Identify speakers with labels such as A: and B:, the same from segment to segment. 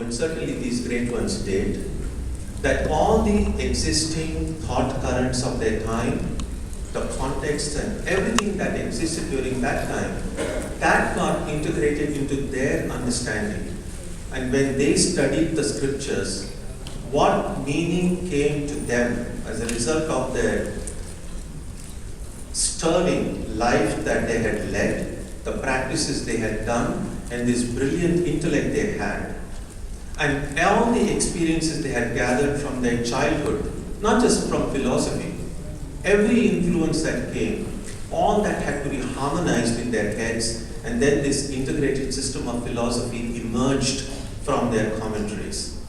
A: and certainly these great ones did, that all the existing thought currents of their time, the context and everything that existed during that time, that got integrated into their understanding. And when they studied the scriptures, what meaning came to them as a result of their sterling life that they had led, the practices they had done, and this brilliant intellect they had, and all the experiences they had gathered from their childhood, not just from philosophy, every influence that came, all that had to be harmonized in their heads, and then this integrated system of philosophy emerged from their commentaries.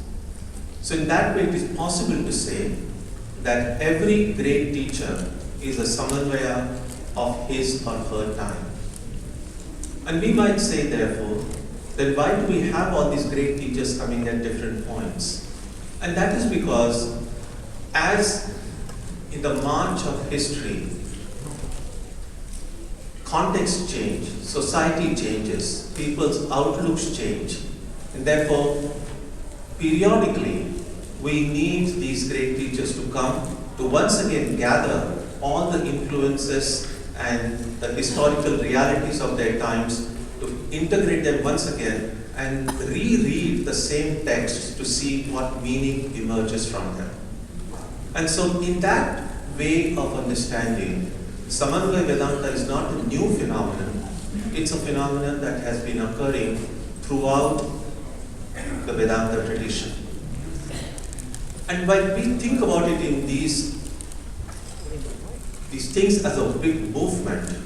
A: So in that way, it is possible to say that every great teacher is a samanvaya of his or her time. And we might say, therefore, that why do we have all these great teachers coming at different points? And that is because as in the march of history, context change, society changes, people's outlooks change, and therefore, periodically, we need these great teachers to come to once again gather all the influences and the historical realities of their times, to integrate them once again and reread the same text to see what meaning emerges from them. And so in that way of understanding, Samanvaya Vedanta is not a new phenomenon. It's a phenomenon that has been occurring throughout the Vedanta tradition. And when we think about it in these things as a big movement,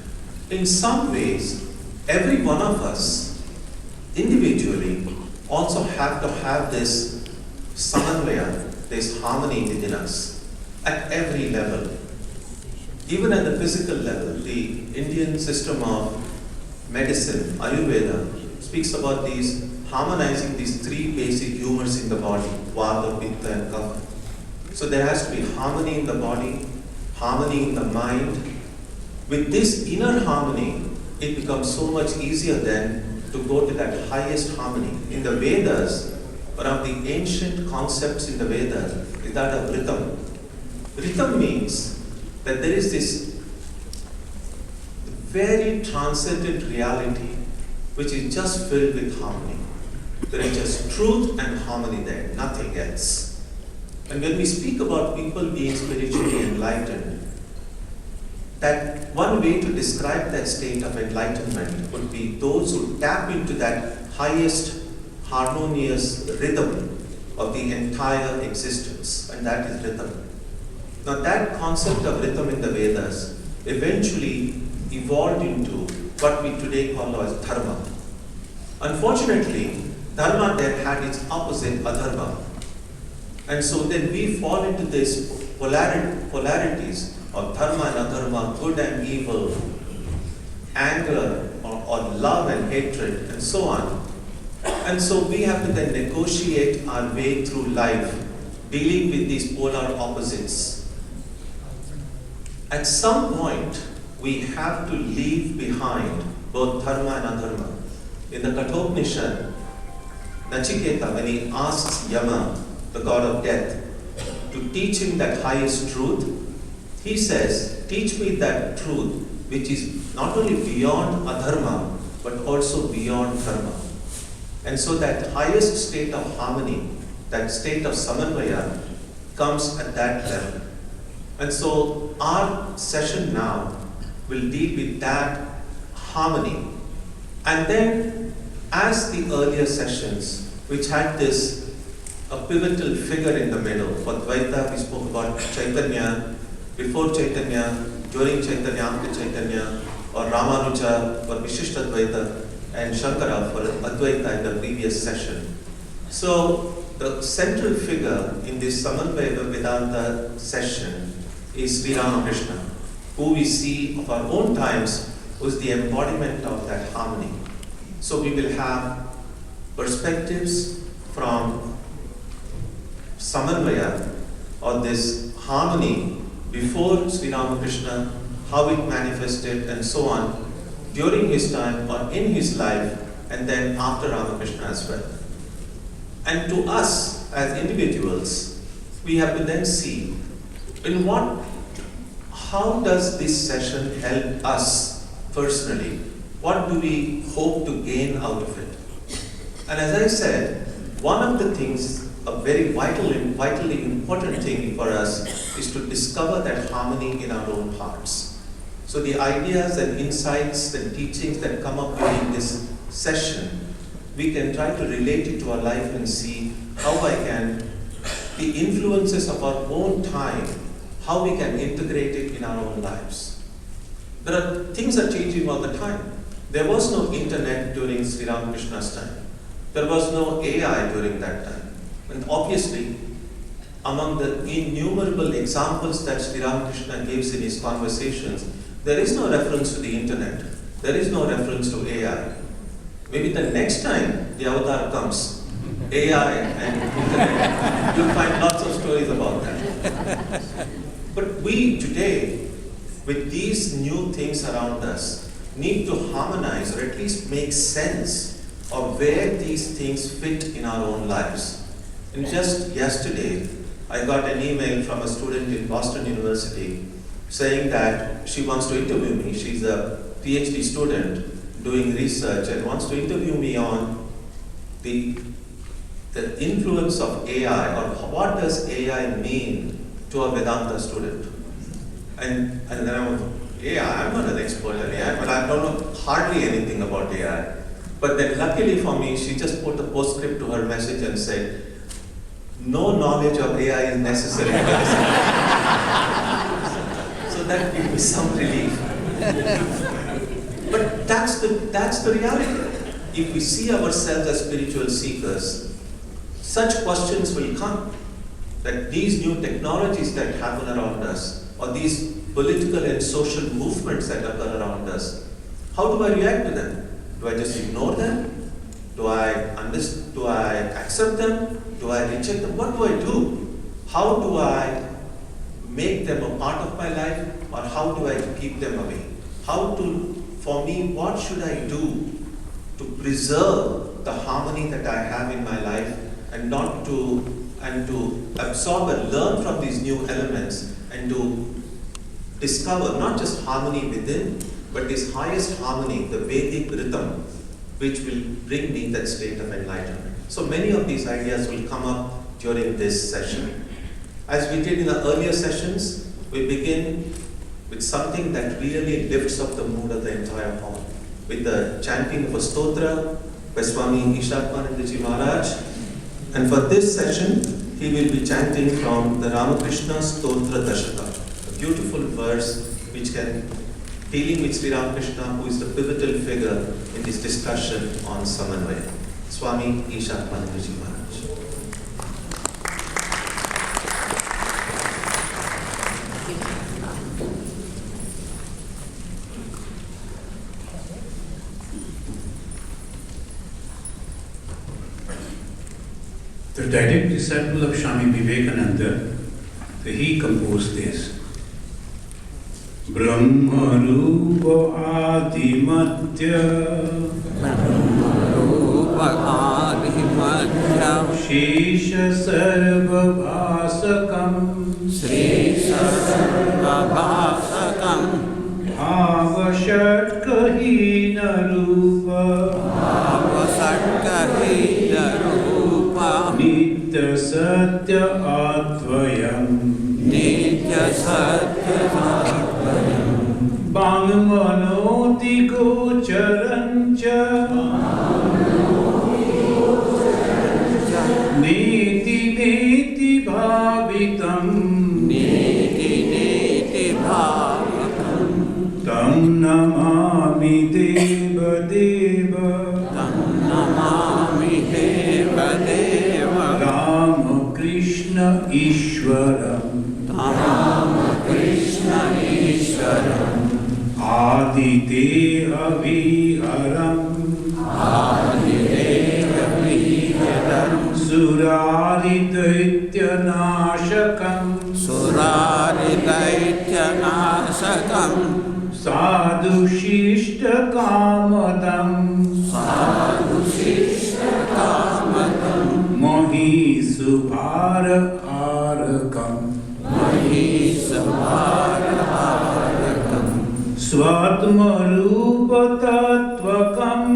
A: in some ways, every one of us individually also have to have this samanvaya, this harmony within us at every level. Even at the physical level, the Indian system of medicine, Ayurveda, speaks about these harmonizing these three basic humors in the body, Vata, Pitta and Kapha. So there has to be harmony in the body, harmony in the mind. With this inner harmony, it becomes so much easier then to go to that highest harmony. In the Vedas, one of the ancient concepts in the Vedas is that of rhythm. Rhythm means that there is this very transcendent reality which is just filled with harmony. There is just truth and harmony there, nothing else. And when we speak about people being spiritually enlightened, that one way to describe that state of enlightenment would be those who tap into that highest harmonious rhythm of the entire existence, and that is rhythm. Now that concept of rhythm in the Vedas eventually evolved into what we today call as dharma. Unfortunately, dharma then had its opposite, adharma. And so then we fall into this polarities of dharma and adharma, good and evil, anger or love and hatred, and so on. And so we have to then negotiate our way through life, dealing with these polar opposites. At some point, we have to leave behind both dharma and adharma. In the Kathopanishad, Nachiketa, when he asks Yama, the god of death, to teach him that highest truth, he says, teach me that truth which is not only beyond adharma, but also beyond dharma. And so that highest state of harmony, that state of samanvaya, comes at that level. And so our session now will deal with that harmony. And then, as the earlier sessions, which had this a pivotal figure in the middle. For Dvaita, we spoke about Chaitanya, before Chaitanya, during Chaitanya, after Chaitanya, or Ramanuja for Vishishta Dvaita, and Shankara for Advaita in the previous session. So, the central figure in this Samanvaya Vedanta session is Sri Ramakrishna, who we see of our own times was the embodiment of that harmony. So we will have perspectives from Samanvaya, or this harmony before Sri Ramakrishna, how it manifested and so on, during his time or in his life, and then after Ramakrishna as well. And to us as individuals, we have to then see how does this session help us personally? What do we hope to gain out of it? And as I said, one of the things, a very vitally important thing for us is to discover that harmony in our own hearts. So the ideas and insights and teachings that come up during this session, we can try to relate it to our life and see how the influences of our own time, how we can integrate it in our own lives. Things are changing all the time. There was no internet during Sri Ramakrishna's time. There was no AI during that time. And obviously, among the innumerable examples that Sri Ramakrishna gives in his conversations, there is no reference to the internet. There is no reference to AI. Maybe the next time the avatar comes, AI and internet, you'll find lots of stories about that. But we today, with these new things around us, need to harmonize or at least make sense of where these things fit in our own lives. And just yesterday, I got an email from a student in Boston University saying that she wants to interview me. She's a PhD student doing research and wants to interview me on the influence of AI, or what does AI mean to a Vedanta student. And then I'm not an expert in AI, but I don't know hardly anything about AI. But then luckily for me, she just put a postscript to her message and said, no knowledge of AI is necessary for this. So that gave me some relief. But that's the reality. If we see ourselves as spiritual seekers, such questions will come. That these new technologies that happen around us, or these political and social movements that occur around us, how do I react to them? Do I just ignore them? Do I accept them? Do I reject them? What do I do? How do I make them a part of my life, or how do I keep them away? For me, what should I do to preserve the harmony that I have in my life and to absorb and learn from these new elements and to discover not just harmony within, but this highest harmony, the Vedic rhythm, which will bring me that state of enlightenment. So many of these ideas will come up during this session. As we did in the earlier sessions, we begin with something that really lifts up the mood of the entire hall, with the chanting of a stotra by Swami Ishakwanandaji Maharaj. And for this session, he will be chanting from the Ramakrishna Stotra Dashaka, a beautiful verse which can dealing with Sri Ramakrishna, who is the pivotal figure in this discussion on Samanvaya. Swami Ishakwanandaji Maharaj.
B: The direct disciple of Swami Vivekananda, he composed this. Brahma Rupa Adimatya Shesha Sarva Bhasakam Bhava Shatkahina Rupa Nitya Satya Advayam Bhagavanoti Gocharancha Niti Niti Bhavitam Tam Namami Deva Deva Rama Krishna Ishwaram Adideha Viharam Suraritaitya Nashakam Sadhu Shishta Kamadam महीसुभारहारकम् स्वात्मरूपतत्त्वकम्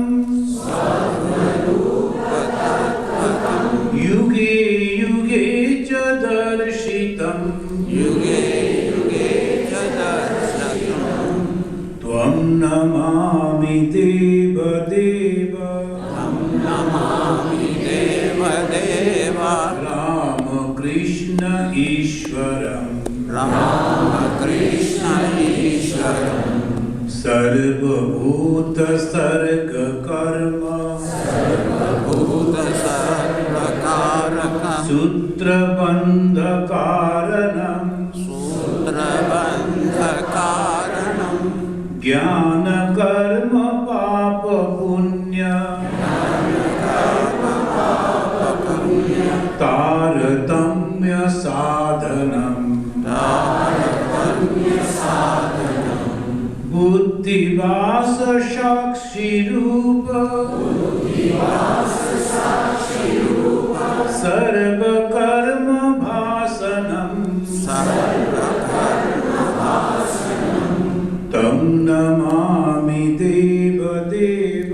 B: युगे युगे च दर्शितम् त्वं नमामि देवदेव रामकृष्ण ईश्वरम् सर्वभूत सर्गकर्म सूत्रबन्धकारणम् ज्ञानकर्म पापपुण्य तारतम्य साधनम् बुद्धिवास साक्षिरूप सर्वकर्म भासनम् तं नमामि देवदेव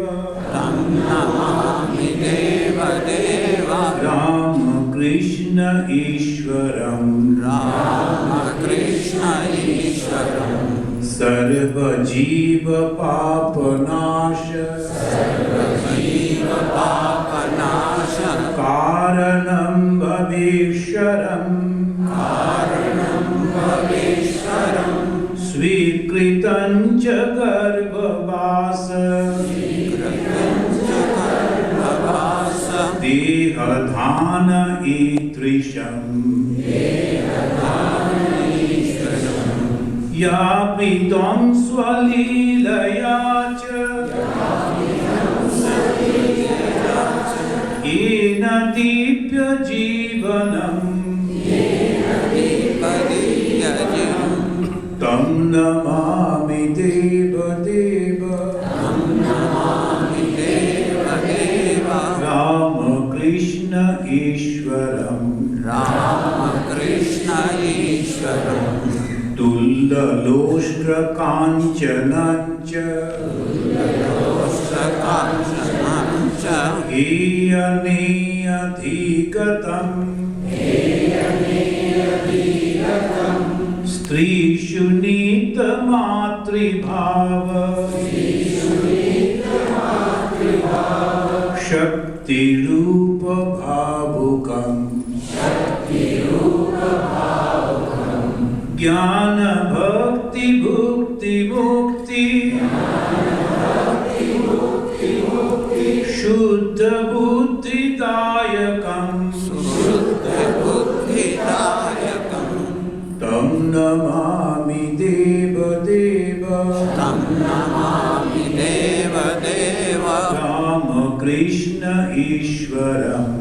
B: रामकृष्ण ईश्वरम् सर्वजीव पापनाश कारणं भवेश्वरम् स्वीकृतं च गर्भवास देहधान ईदृशम् यापितं स्वलीलया च येन दीप्य जीवनम् तं नमामि देवदेव रामकृष्ण ईश्वरम् तुल्यलोष्ट्रकाञ्चनञ्च हेयनेयधिगतम् स्त्रीषु नीतमातृभाव शक्तिरूपभावुकम् ज्ञान भक्ति भुक्ति मुक्ति शुद्ध बुद्धिदायकम् तं नमामि देवदेव रामकृष्ण ईश्वरम्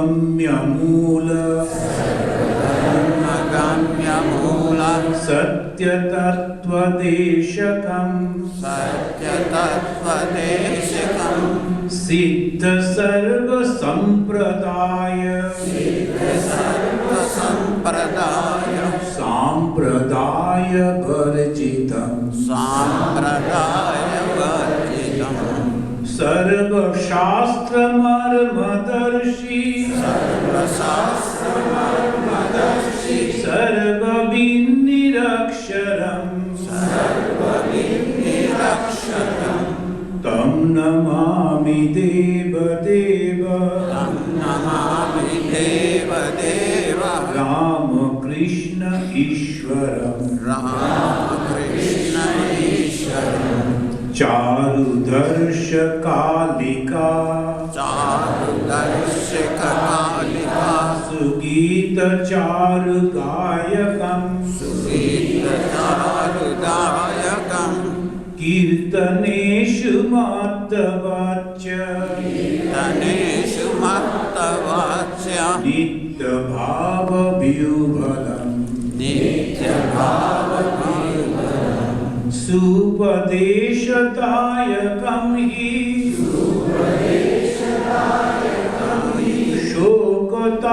B: सर्वधर्मगम्यमूल सत्यतत्त्वदेशकम् सिद्ध सर्वसम्प्रदाय साम्प्रदाय वर्जितम् सर्वशास्त्रमर्मदर्शी सर्वविन्निरक्षरम् तं नमामि देवदेव रामकृष्ण ईश्वरम् चारुदर्श कालिका सुगीत चारु गायकम् कीर्तनेषु मत्तवाच्य नित्यभावविह्वलम् सुपदेशदायकं हि शोकतापकारकं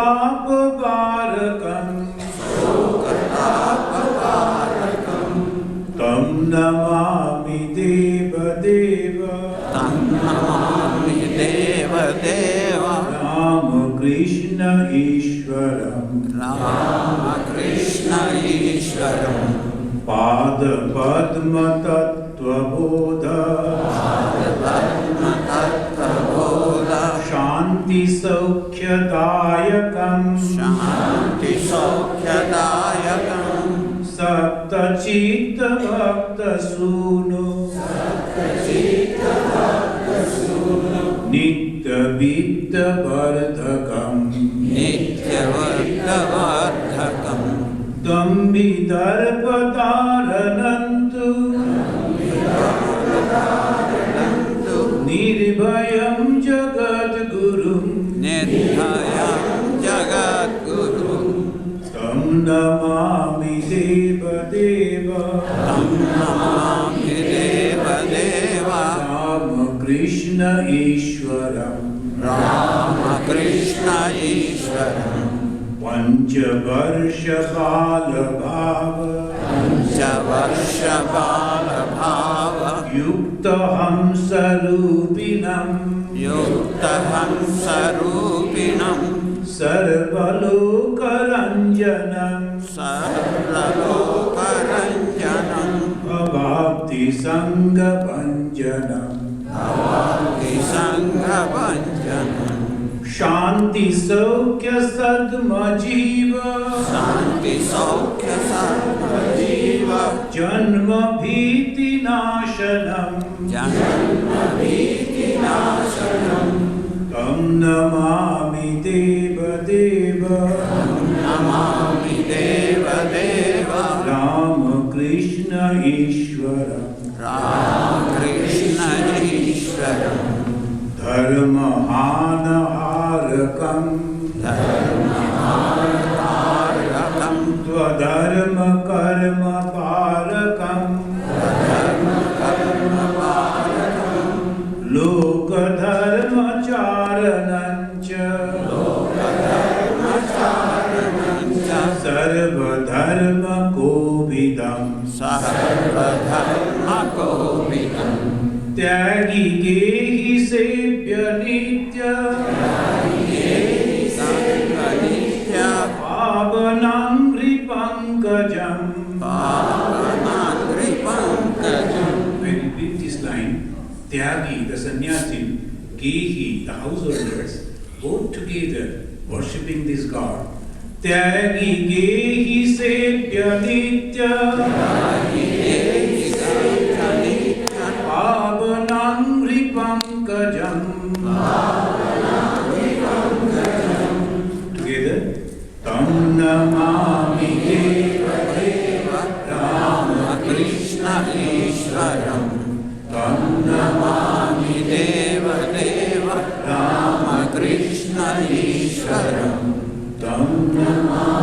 B: तं नमामि देवदेव रामकृष्ण ईश्वरम् पादपद्मतत्त्वबोध शान्तिसौख्यदायकं सप्तचित्तभक्तसूनो नित्यवित्तवर्धकम् दम्भिदर्पदारणन्तु निर्भयं जगद्गुरुं तं नमामि देवदेव रामकृष्ण ईश्वरम् पंचवर्षकालभाव युक्तहंसरूपिणं सर्वलोकरञ्जनं भवाप्तिसङ्गभञ्जनं शांति सौख्य सद्मजीव जन्म भीति नाशनम तं नमामि देवदेव रामकृष्ण ईश्वरम् धर्महानहारकं त्वधर्मकर्मकारकं लोकधर्मचारणञ्च सर्वधर्मकोविदं त्यागी गेहि सेव्य नित्य पावनाङ्घ्रिपङ्कजम्. When you read this line, Tyagi, the sannyasi, Gehi, the householders, both together worshipping this God. Tyagi gehi sevya nitya pavanangripankajam. Together, tam namami deva deva Ramakrishna Ishwaram. Tam namami deva deva Ramakrishna Ishwaram. Tam namami